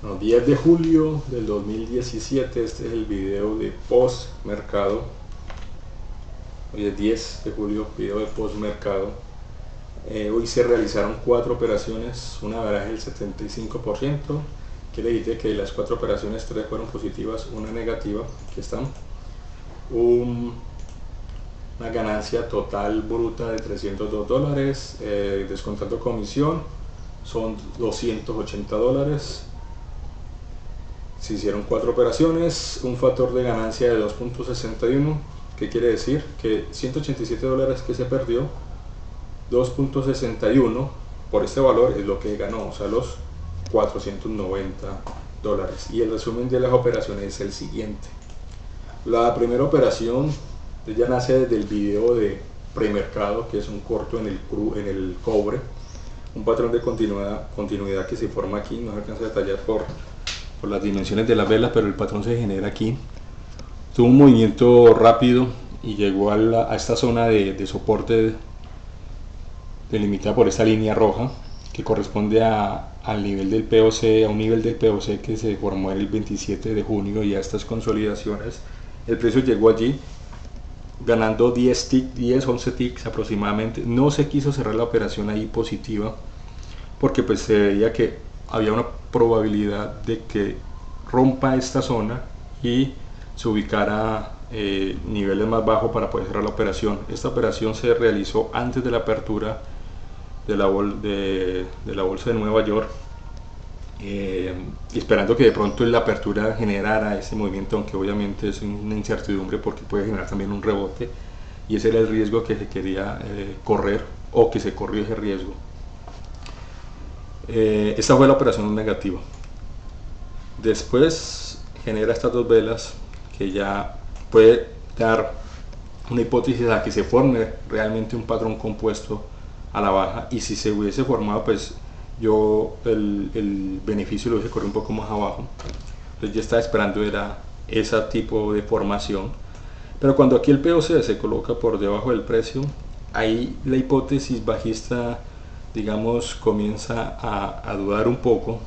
No, 10 de julio del 2017, este es el video de post mercado. Hoy es 10 de julio, video de post mercado. Hoy se realizaron 4 operaciones, una averaje del 75%. Quiere decir que de las 4 operaciones 3 fueron positivas, una negativa. Aquí están. Una ganancia total bruta de $302, descontando comisión son $280. Se hicieron 4 operaciones, un factor de ganancia de 2.61. ¿Qué quiere decir? Que $187 que se perdió, 2.61 por este valor es lo que ganó, o sea, los $490. Y el resumen de las operaciones es el siguiente. La primera operación ya nace desde el video de premercado, que es un corto en el cobre, un patrón de continuidad que se forma aquí. No se alcanza a detallar por las dimensiones de las velas, pero el patrón se genera aquí. Tuvo un movimiento rápido y llegó a esta zona de soporte delimitada por esta línea roja, que corresponde al nivel del POC, a un nivel del POC que se formó el 27 de junio, y a estas consolidaciones el precio llegó allí ganando 11 ticks aproximadamente. No se quiso cerrar la operación ahí positiva porque pues se veía que había una probabilidad de que rompa esta zona y se ubicara niveles más bajos para poder cerrar la operación. Esta operación se realizó antes de la apertura de la bolsa de Nueva York, esperando que de pronto en la apertura generara ese movimiento, aunque obviamente es una incertidumbre porque puede generar también un rebote, y ese era el riesgo que se quería correr, o que se corrió ese riesgo. Esta fue la operación negativa. Después genera estas dos velas que ya puede dar una hipótesis a que se forme realmente un patrón compuesto a la baja, y si se hubiese formado, pues yo el beneficio lo hubiese corrido un poco más abajo. Entonces ya estaba esperando era ese tipo de formación, pero cuando aquí el POC se coloca por debajo del precio, ahí la hipótesis bajista, digamos, comienza a dudar un poco.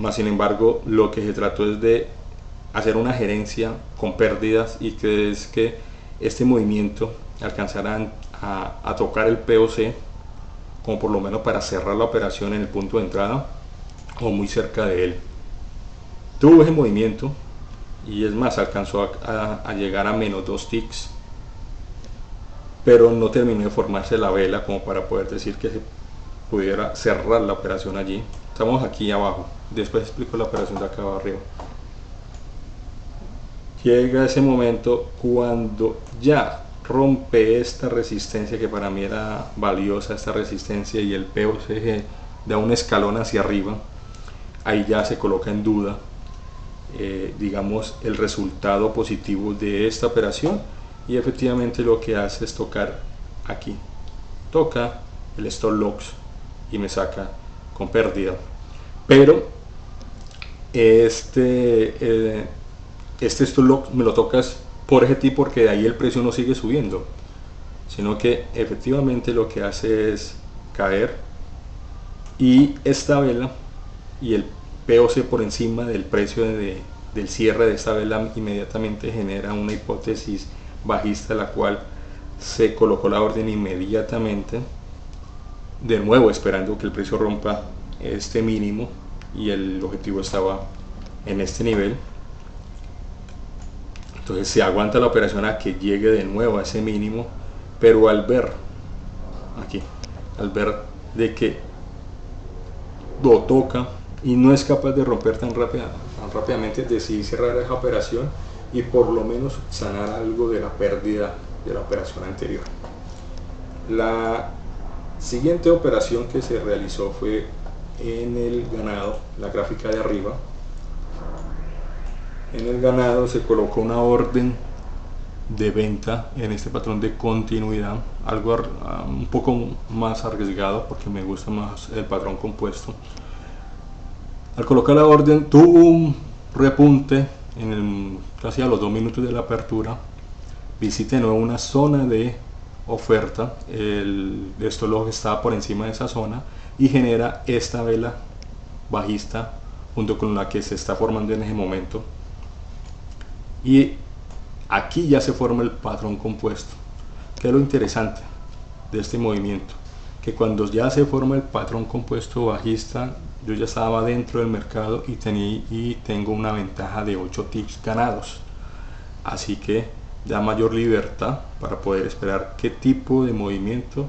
Más sin embargo, lo que se trató es de hacer una gerencia con pérdidas, y que es que este movimiento alcanzara a tocar el POC, como por lo menos para cerrar la operación en el punto de entrada o muy cerca de él. Tuvo ese movimiento, y es más, alcanzó a llegar a menos 2 ticks, pero no terminó de formarse la vela como para poder decir que se pudiera cerrar la operación allí. Estamos aquí abajo, después explico la operación de acá arriba. Llega ese momento cuando ya rompe esta resistencia, que para mí era valiosa, esta resistencia, y el POC da un escalón hacia arriba. Ahí ya se coloca en duda, digamos, el resultado positivo de esta operación, y efectivamente lo que hace es tocar aquí, toca el stop loss y me saca con pérdida. Pero este stop loss me lo tocas por ese tipo, porque de ahí el precio no sigue subiendo, sino que efectivamente lo que hace es caer, y esta vela y el POC por encima del precio del cierre de esta vela inmediatamente genera una hipótesis bajista, la cual se colocó la orden inmediatamente, de nuevo esperando que el precio rompa este mínimo, y el objetivo estaba en este nivel. Entonces se aguanta la operación a que llegue de nuevo a ese mínimo, pero al ver aquí, al ver de que lo toca y no es capaz de romper tan rápidamente, decidí cerrar esa operación y por lo menos sanar algo de la pérdida de la operación anterior. La siguiente operación que se realizó fue en el ganado, la gráfica de arriba. En el ganado se colocó una orden de venta en este patrón de continuidad, algo un poco más arriesgado porque me gusta más el patrón compuesto. Al colocar la orden tuvo un repunte casi a los 2 minutos de la apertura, visita de nuevo una zona de oferta, el stop loss estaba por encima de esa zona y genera esta vela bajista junto con la que se está formando en ese momento, y aquí ya se forma el patrón compuesto. ¿Qué es lo interesante de este movimiento? Que cuando ya se forma el patrón compuesto bajista, yo ya estaba dentro del mercado y tengo una ventaja de 8 tips ganados, así que da mayor libertad para poder esperar qué tipo de movimiento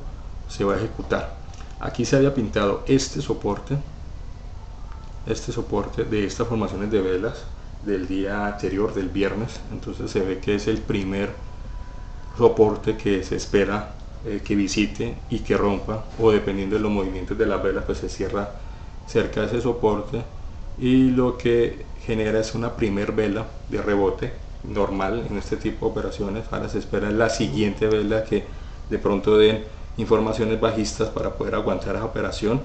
se va a ejecutar. Aquí se había pintado este soporte de estas formaciones de velas del día anterior, del viernes. Entonces se ve que es el primer soporte que se espera que visite y que rompa, o dependiendo de los movimientos de las velas, pues se cierra cerca de ese soporte, y lo que genera es una primer vela de rebote normal en este tipo de operaciones. Ahora se espera la siguiente vela que de pronto den informaciones bajistas para poder aguantar esa operación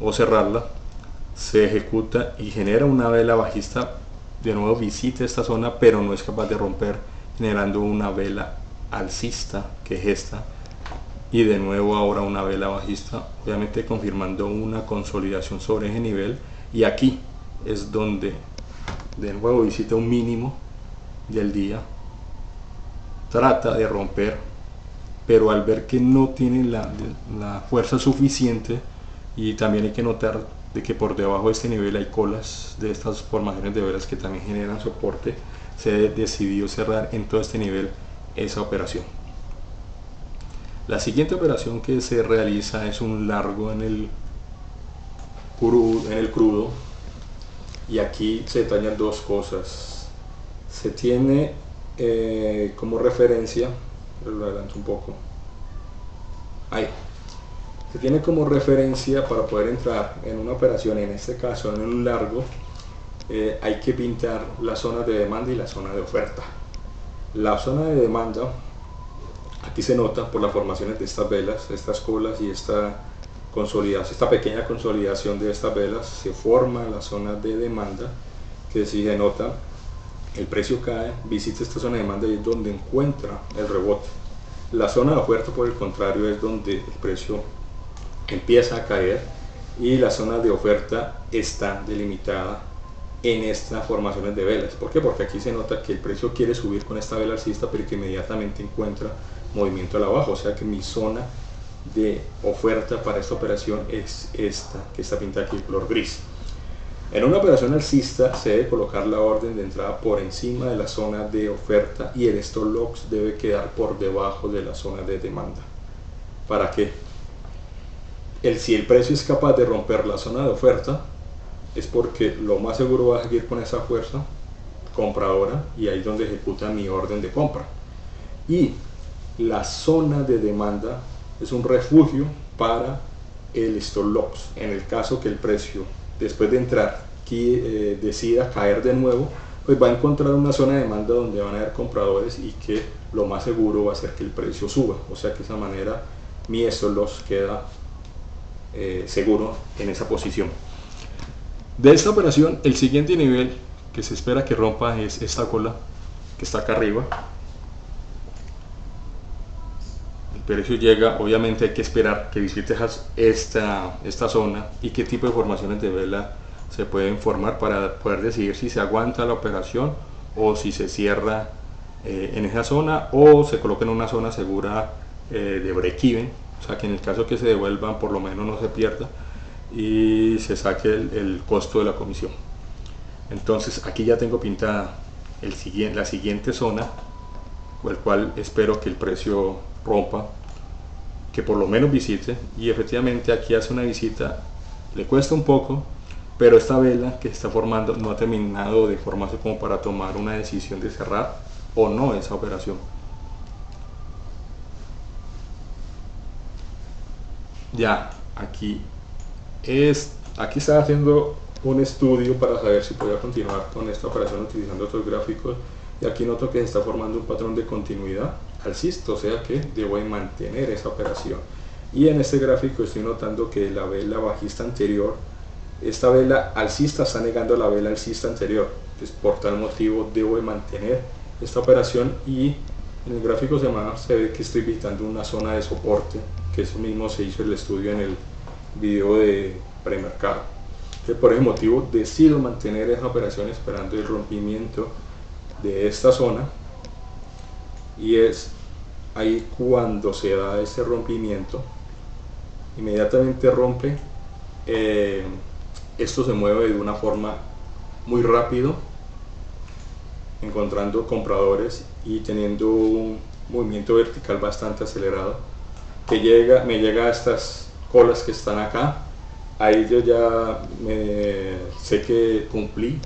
o cerrarla. Se ejecuta y genera una vela bajista, de nuevo visita esta zona, pero no es capaz de romper, generando una vela alcista, que es esta, y de nuevo ahora una vela bajista, obviamente confirmando una consolidación sobre ese nivel. Y aquí es donde de nuevo visita un mínimo del día, trata de romper, pero al ver que no tiene la fuerza suficiente, y también hay que notar de que por debajo de este nivel hay colas de estas formaciones de velas que también generan soporte, se decidió cerrar en todo este nivel esa operación. La siguiente operación que se realiza es un largo en el crudo, y aquí se detallan dos cosas. Se tiene como referencia, lo adelanto un poco, ahí, se tiene como referencia para poder entrar en una operación, en este caso en un largo, hay que pintar la zona de demanda y la zona de oferta. La zona de demanda, aquí se nota por las formaciones de estas velas, estas colas y esta pequeña consolidación de estas velas, se forma la zona de demanda, que si se nota el precio cae, visita esta zona de demanda y es donde encuentra el rebote. La zona de oferta, por el contrario, es donde el precio empieza a caer, y la zona de oferta está delimitada en estas formaciones de velas. ¿Por qué? Porque aquí se nota que el precio quiere subir con esta vela alcista, pero que inmediatamente encuentra movimiento a la baja, o sea que mi zona de oferta para esta operación es esta que está pintada aquí de color gris. En una operación alcista se debe colocar la orden de entrada por encima de la zona de oferta, y el stop loss debe quedar por debajo de la zona de demanda. ¿Para qué? Si el precio es capaz de romper la zona de oferta, es porque lo más seguro va a seguir con esa fuerza compradora, y ahí es donde ejecuta mi orden de compra. Y la zona de demanda es un refugio para el stop loss. En el caso que el precio, después de entrar aquí, decida caer de nuevo, pues va a encontrar una zona de demanda donde van a haber compradores, y que lo más seguro va a ser que el precio suba. O sea que de esa manera mi stop loss queda seguro en esa posición. De esta operación, el siguiente nivel que se espera que rompa es esta cola que está acá arriba. El precio llega, obviamente hay que esperar que visite esta zona, y qué tipo de formaciones de vela se pueden formar para poder decidir si se aguanta la operación o si se cierra en esa zona, o se coloca en una zona segura de break-even, o sea que en el caso que se devuelvan por lo menos no se pierda y se saque el costo de la comisión. Entonces aquí ya tengo pintada la siguiente zona, con el cual espero que el precio rompa, que por lo menos visite, y efectivamente aquí hace una visita, le cuesta un poco, pero esta vela que se está formando no ha terminado de formarse como para tomar una decisión de cerrar o no esa operación. Ya aquí estaba haciendo un estudio para saber si podía continuar con esta operación utilizando otros gráficos, y aquí noto que se está formando un patrón de continuidad alcista, o sea que debo mantener esa operación. Y en este gráfico estoy notando que la vela bajista anterior, esta vela alcista está negando la vela alcista anterior, entonces por tal motivo debo mantener esta operación, y en el gráfico semanal se ve que estoy visitando una zona de soporte, que eso mismo se hizo el estudio en el video de premercado. Por ese motivo decido mantener esa operación esperando el rompimiento de esta zona, y es ahí cuando se da ese rompimiento, inmediatamente rompe, esto se mueve de una forma muy rápido, encontrando compradores y teniendo un movimiento vertical bastante acelerado, que me llega a estas colas que están acá. Ahí yo ya sé que cumplí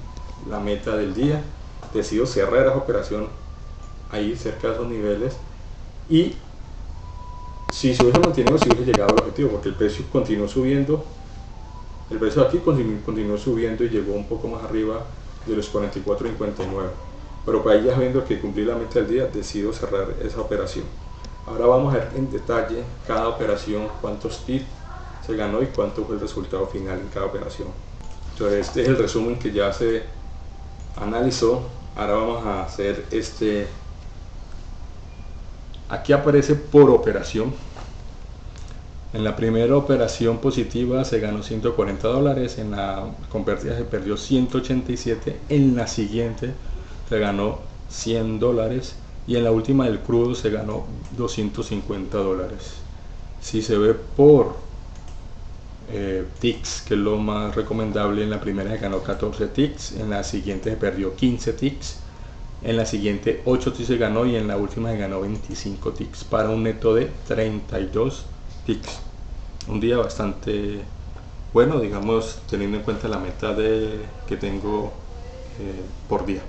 la meta del día, decido cerrar esa operación ahí cerca de esos niveles, y si se hubiese mantenido, si hubiese llegado al objetivo, porque el precio continuó subiendo, el precio aquí continuó subiendo y llegó un poco más arriba de los 44.59, pero pues ahí ya viendo que cumplí la meta del día, decido cerrar esa operación. Ahora vamos a ver en detalle cada operación, cuántos tips se ganó y cuánto fue el resultado final en cada operación. Entonces este es el resumen que ya se analizó. Ahora vamos a hacer aquí aparece por operación. En la primera operación positiva se ganó $140, en la convertida se perdió 187, en la siguiente se ganó $100 y en la última del crudo se ganó $250. Si se ve por ticks, que es lo más recomendable, en la primera se ganó 14 ticks, en la siguiente se perdió 15 ticks, en la siguiente 8 ticks se ganó y en la última se ganó 25 ticks, para un neto de 32 ticks. Un día bastante bueno, digamos, teniendo en cuenta la meta que tengo por día.